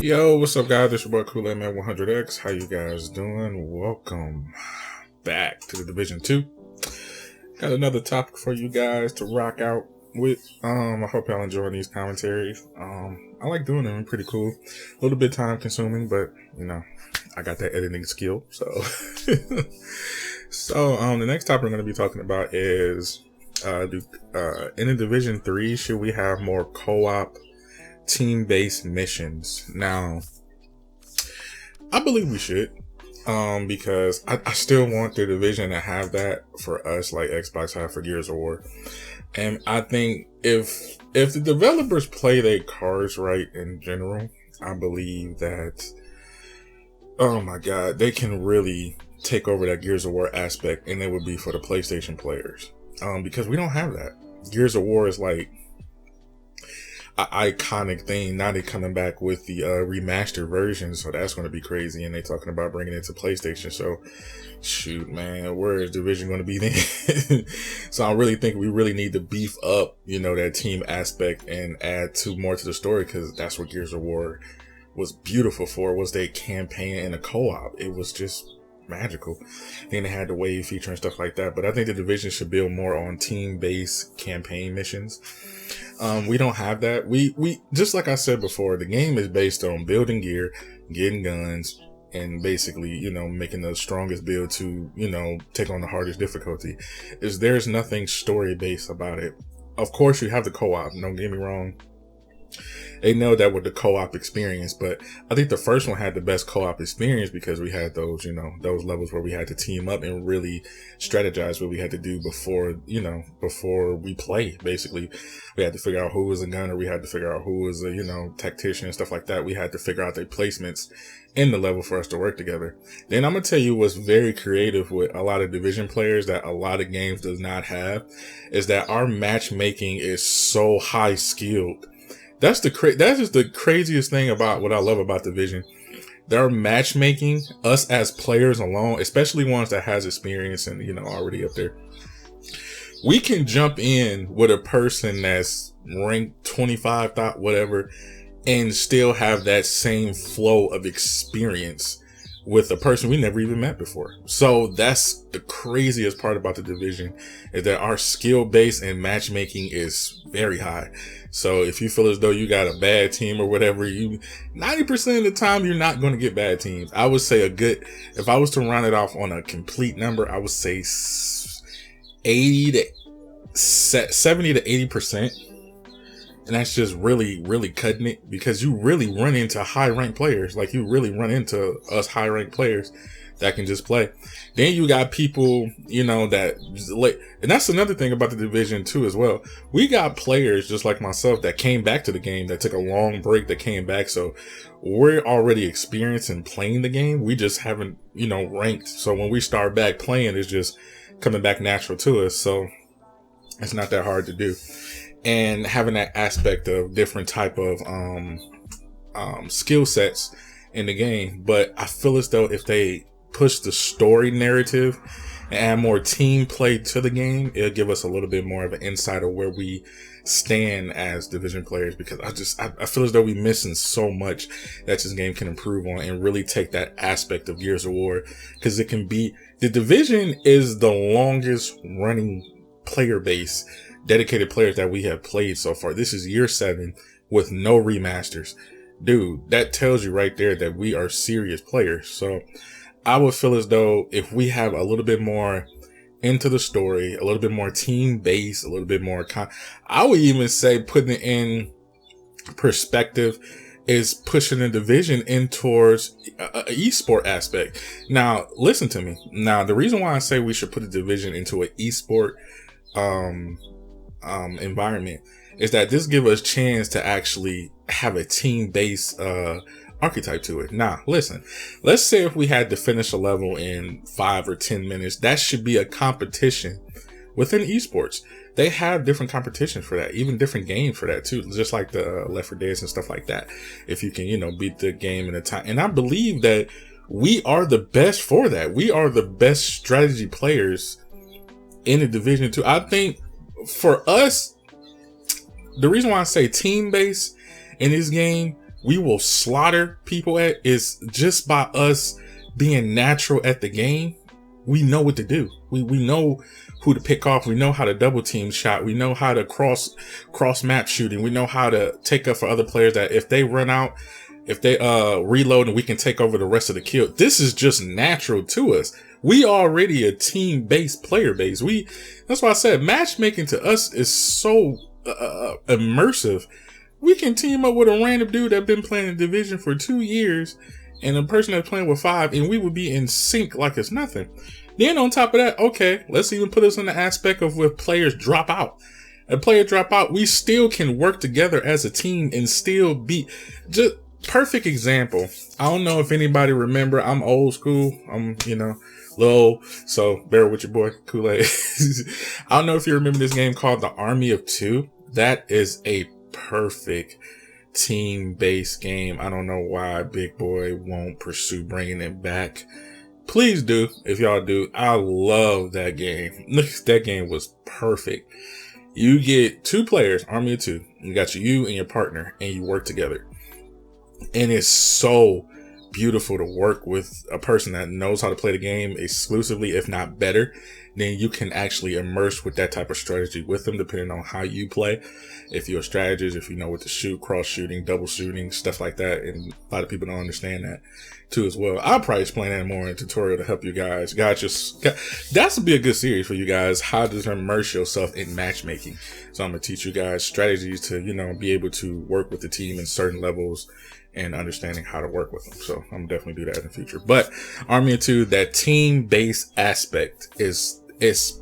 Yo, what's up, guys? This your boy Kool-Aid Man 100X. How you guys doing? Welcome back to the Division 2. Got another topic for you guys to rock out with. I hope y'all enjoying these commentaries. I like doing them. Pretty cool. A little bit time consuming, but I got that editing skill. So, the next topic we're going to be talking about is, in the Division 3, should we have more co-op team-based missions? Now, I believe we should, because I still want the division to have that for us, like Xbox have for Gears of War. And I think if the developers play their cards right in general, I believe that, oh my god, they can really take over that Gears of War aspect, and it would be for the PlayStation players, because we don't have that. Gears of War is like iconic thing. Now they're coming back with the remastered version, so that's going to be crazy, and they're talking about bringing it to PlayStation. So shoot, man, where is Division going to be then? So I really think we really need to beef up that team aspect and add more to the story, because that's what Gears of War was beautiful for, was their campaign and a co-op. It was just magical. Then they had the wave feature and stuff like that. But I think the Division should build more on team-based campaign missions. We don't have that. We just like I said before, the game is based on building gear, getting guns, and basically, making the strongest build to, take on the hardest difficulty. There's nothing story-based about it. Of course, you have the co-op. Don't get me wrong. They know that with the co-op experience, but I think the first one had the best co-op experience because we had those, those levels where we had to team up and really strategize what we had to do before we play. Basically, we had to figure out who was a gunner. We had to figure out who was a, tactician and stuff like that. We had to figure out their placements in the level for us to work together. Then I'm going to tell you what's very creative with a lot of Division players that a lot of games does not have, is that our matchmaking is so high skilled. That's just the craziest thing about what I love about Division. Their matchmaking, us as players alone, especially ones that has experience and, already up there. We can jump in with a person that's ranked 25, whatever, and still have that same flow of experience with a person we never even met before. So that's the craziest part about the Division, is that our skill base and matchmaking is very high. So if you feel as though you got a bad team or whatever, 90% of the time you're not going to get bad teams. I would say if I was to round it off on a complete number, I would say 70 to 80%. And that's just really, really cutting it, because you really run into high ranked players. Like, you really run into us high ranked players that can just play. Then you got people, that, and that's another thing about the Division too as well. We got players just like myself that came back to the game, that took a long break, that came back. So we're already experienced in playing the game. We just haven't, ranked. So when we start back playing, it's just coming back natural to us. So it's not that hard to do. And having that aspect of different type of skill sets in the game. But I feel as though if they push the story narrative and add more team play to the game, it'll give us a little bit more of an insight of where we stand as Division players, because I feel as though we're missing so much that this game can improve on and really take that aspect of Gears of War, because the Division is the longest running player base, dedicated players that we have played so far. This is year 7 with no remasters. Dude, that tells you right there that we are serious players. So I would feel as though if we have a little bit more into the story, a little bit more team based, a little bit more, I would even say, putting it in perspective, is pushing the Division in towards a esport aspect. Now, listen to me. Now, the reason why I say we should put the Division into an esport environment is that this gives us chance to actually have a team-based archetype to it. Now, listen, let's say if we had to finish a level in 5 or 10 minutes, that should be a competition within esports. They have different competitions for that, even different games for that too, just like the Left 4 Dead and stuff like that. If you can, beat the game in a time. And I believe that we are the best for that. We are the best strategy players in the Division 2. I think for us, the reason why I say team based in this game, we will slaughter people at is just by us being natural at the game. We know what to do. We know who to pick off. We know how to double team shot. We know how to cross map shooting. We know how to take up for other players that if they run out, if they reload, and we can take over the rest of the kill. This is just natural to us. We already a team based player base. That's why I said matchmaking to us is so immersive. We can team up with a random dude that's been playing the division for 2 years and a person that's playing with 5, and we would be in sync like it's nothing. Then on top of that, okay, let's even put us in the aspect of where players drop out. A player drop out, we still can work together as a team and still be just perfect example. I don't know if anybody remember, I'm old school. I'm, low, so bear with your boy, Kool-Aid. I don't know if you remember this game called The Army of Two. That is a perfect team-based game. I don't know why Big Boy won't pursue bringing it back. Please do, if y'all do. I love that game. That game was perfect. You get 2 players, Army of Two. You got you and your partner, and you work together. And it's so beautiful to work with a person that knows how to play the game exclusively, if not better. Then you can actually immerse with that type of strategy with them, depending on how you play. If you're a strategist, if you know what to shoot, cross shooting, double shooting, stuff like that. And a lot of people don't understand that too as well. I'll probably explain that more in a tutorial to help you guys. That's would be a good series for you guys. How to immerse yourself in matchmaking. So I'm going to teach you guys strategies to, be able to work with the team in certain levels and understanding how to work with them. So I'm definitely do that in the future. But Army of Two, that team-based aspect is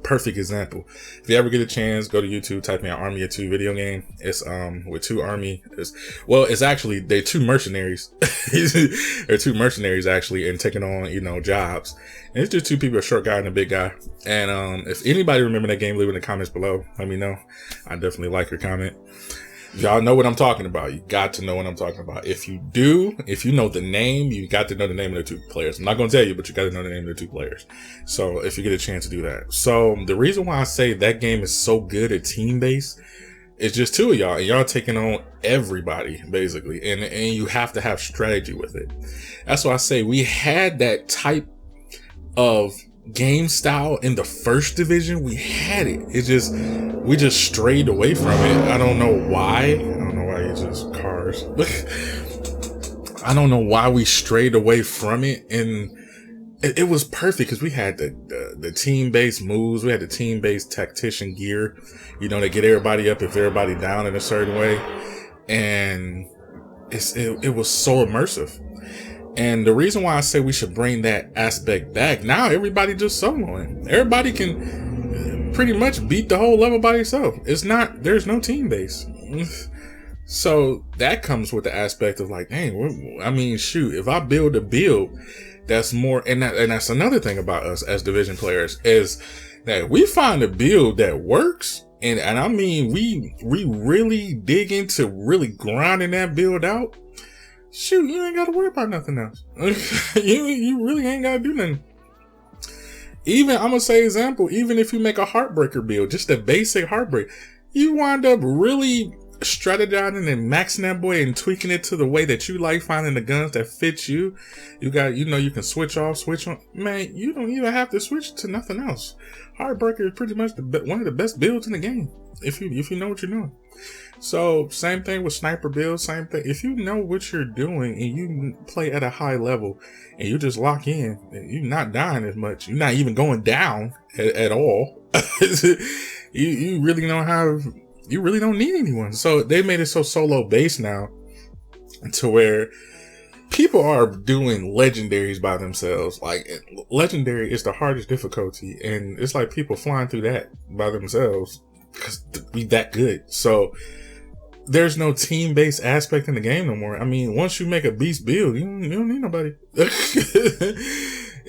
perfect example. If you ever get a chance, go to YouTube, type in Army of Two video game. It's with 2 army. It's actually they're 2 mercenaries. They're 2 mercenaries actually, and taking on jobs. And it's just 2 people, a short guy and a big guy. And if anybody remember that game, leave it in the comments below. Let me know. I definitely like your comment. Y'all know what I'm talking about. You got to know what I'm talking about. If you know the name, you got to know the name of the 2 players. I'm not going to tell you, but you got to know the name of the 2 players. So if you get a chance to do that. So the reason why I say that game is so good at team base is just 2 of y'all, and y'all taking on everybody basically. And you have to have strategy with it. That's why I say we had that type of game style in the first division. We had it. We just strayed away from it. I don't know why. It's just cars. I don't know why we strayed away from it. And it was perfect because we had the team-based moves. We had the team-based tactician gear, to get everybody up if everybody down in a certain way. And it was so immersive. And the reason why I say we should bring that aspect back, now everybody just soloing. Everybody can pretty much beat the whole level by yourself. There's no team base. So that comes with the aspect of like, dang, shoot, if I build a build that's more, and that's another thing about us as division players, is that we find a build that works. And we really dig into really grinding that build out. Shoot, you ain't got to worry about nothing else. you really ain't got to do nothing. Even, I'm going to say example, even if you make a Heartbreaker build, just a basic Heartbreak, you wind up really strategizing and maxing that boy and tweaking it to the way that you like, finding the guns that fit you. You got, you can switch off, switch on. Man, you don't even have to switch to nothing else. Heartbreaker is pretty much one of the best builds in the game, if you know what you're doing. So same thing with sniper builds, same thing. If you know what you're doing and you play at a high level and you just lock in, you're not dying as much. You're not even going down at all. you really don't need anyone. So they made it so solo based now to where people are doing legendaries by themselves. Like legendary is the hardest difficulty, and it's like people flying through that by themselves because we that good. So there's no team-based aspect in the game no more. Once you make a beast build, you don't need nobody.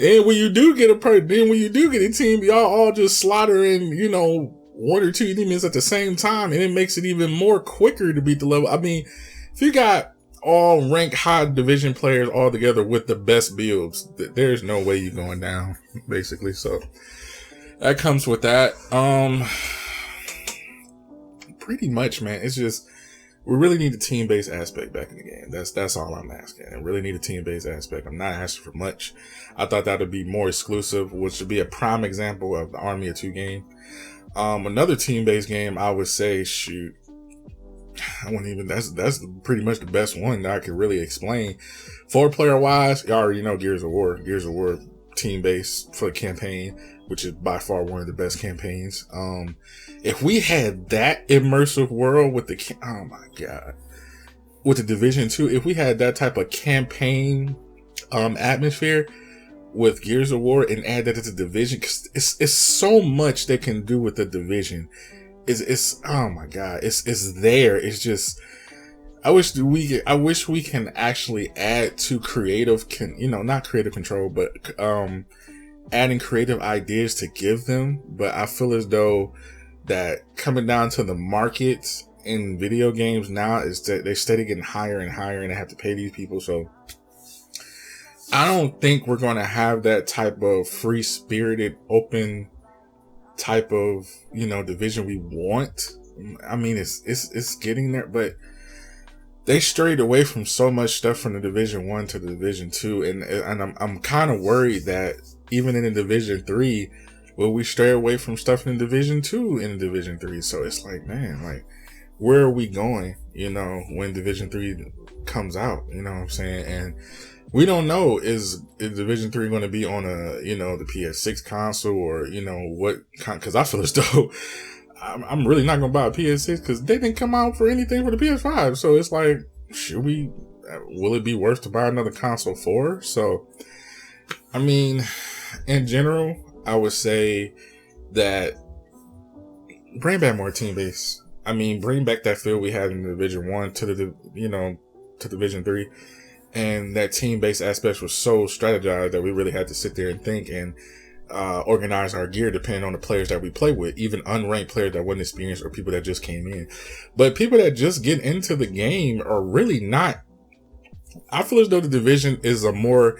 And when you do get a team, y'all all just slaughter in, 1 or 2 demons at the same time, and it makes it even more quicker to beat the level. If you got all rank high division players all together with the best builds, there's no way you're going down, basically. So that comes with that. Pretty much, man. It's just, we really need a team-based aspect back in the game. That's all I'm asking. I really need a team-based aspect. I'm not asking for much. I thought that would be more exclusive, which would be a prime example of the Army of Two game. Another team-based game, I would say, shoot, I wouldn't even. That's pretty much the best one that I could really explain. 4-player wise, you already know Gears of War. Gears of War team-based for the campaign, which is by far one of the best campaigns. If we had that immersive world with the, oh my God, with the Division 2, if we had that type of campaign atmosphere with Gears of War and add that to the Division, because it's so much they can do with the Division. It's oh my God, it's there. It's just, I wish we can actually add to creative, not creative control, but adding creative ideas to give them. But I feel as though that coming down to the markets in video games now is that they're steady getting higher and higher, and they have to pay these people. So I don't think we're going to have that type of free spirited, open type of division we want. I mean, it's getting there, but they strayed away from so much stuff from the Division 1 to the Division 2, and I'm kind of worried that even in the Division 3, will we stray away from stuff in the Division 2 in the Division 3? So it's like, man, like, where are we going, when Division 3 comes out, you know what I'm saying? And we don't know, is Division 3 going to be on the PS6 console, or, because I feel as though I'm really not going to buy a PS6 because they didn't come out for anything for the PS5. So it's like, will it be worth to buy another console for? So, I mean, in general, I would say that bring back more team base. I mean, bring back that feel we had in Division 1 to to Division 3. And that team-based aspect was so strategized that we really had to sit there and think and organize our gear depending on the players that we play with, even unranked players that wasn't experienced or people that just came in. But people that just get into the game are really not. I feel as though the Division is a more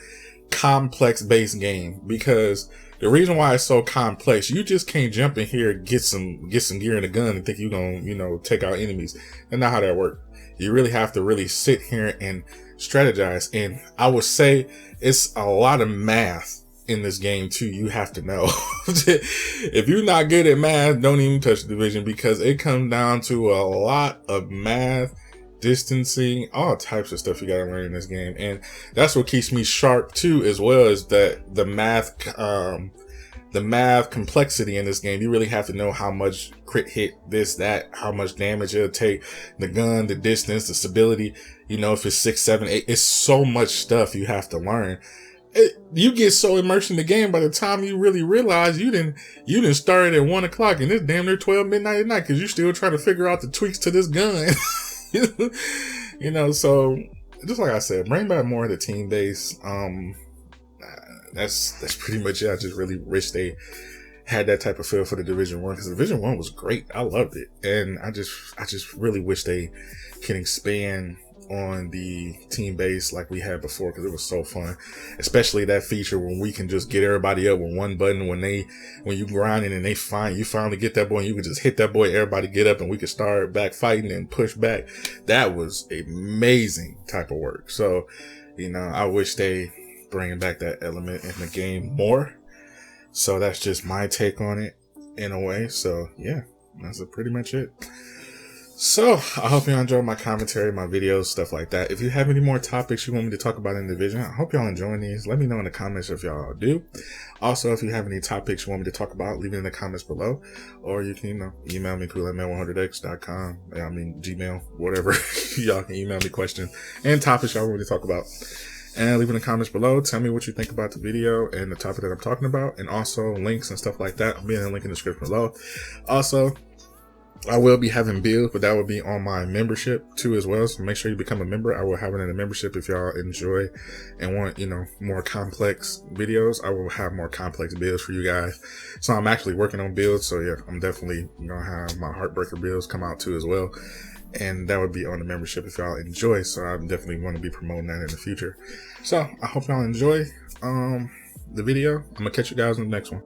complex-based game, because the reason why it's so complex, you just can't jump in here, get some gear and a gun and think you're gonna take out enemies. That's not how that works. You really have to really sit here and strategize. And I would say it's a lot of math in this game too. You have to know. If you're not good at math, don't even touch the Division, because it comes down to a lot of math, distancing, all types of stuff you gotta learn in this game. And that's what keeps me sharp too, as well, as that the math complexity in this game. You really have to know how much crit hit, this, that, how much damage it'll take, the gun, the distance, the stability, if it's 6, 7, 8, it's so much stuff you have to learn. You get so immersed in the game, by the time you really realize you didn't start at 1 o'clock and it's damn near 12 midnight at night, because you're still trying to figure out the tweaks to this gun. So just like I said, bring back more of the team base. That's pretty much it. I just really wish they had that type of feel for the Division 1, because Division 1 was great. I loved it. And I just really wish they can expand on the team base like we had before, because it was so fun. Especially that feature when we can just get everybody up with one button, when you grinding and you finally get that boy and you can just hit that boy, everybody get up and we can start back fighting and push back. That was amazing type of work. So, I wish they bringing back that element in the game more. So that's just my take on it in a way. So yeah, that's pretty much it. So I hope you enjoyed my commentary, my videos, stuff like that. If you have any more topics you want me to talk about in the Division, I hope y'all enjoying these. Let me know in the comments if y'all do. Also, if you have any topics you want me to talk about, leave it in the comments below. Or you can, email me, cool@mail100x.com. I mean, Gmail, whatever. Y'all can email me questions and topics y'all want me to talk about. And leave in the comments below. Tell me what you think about the video and the topic that I'm talking about. And also links and stuff like that. I'll be in the link in the description below. Also, I will be having builds, but that will be on my membership too as well. So make sure you become a member. I will have it in the membership if y'all enjoy and want, more complex videos. I will have more complex builds for you guys. So I'm actually working on builds. So yeah, I'm definitely going to have my Heartbreaker builds come out too as well. And that would be on the membership if y'all enjoy. So I definitely want to be promoting that in the future. So I hope y'all enjoy the video. I'm going to catch you guys in the next one.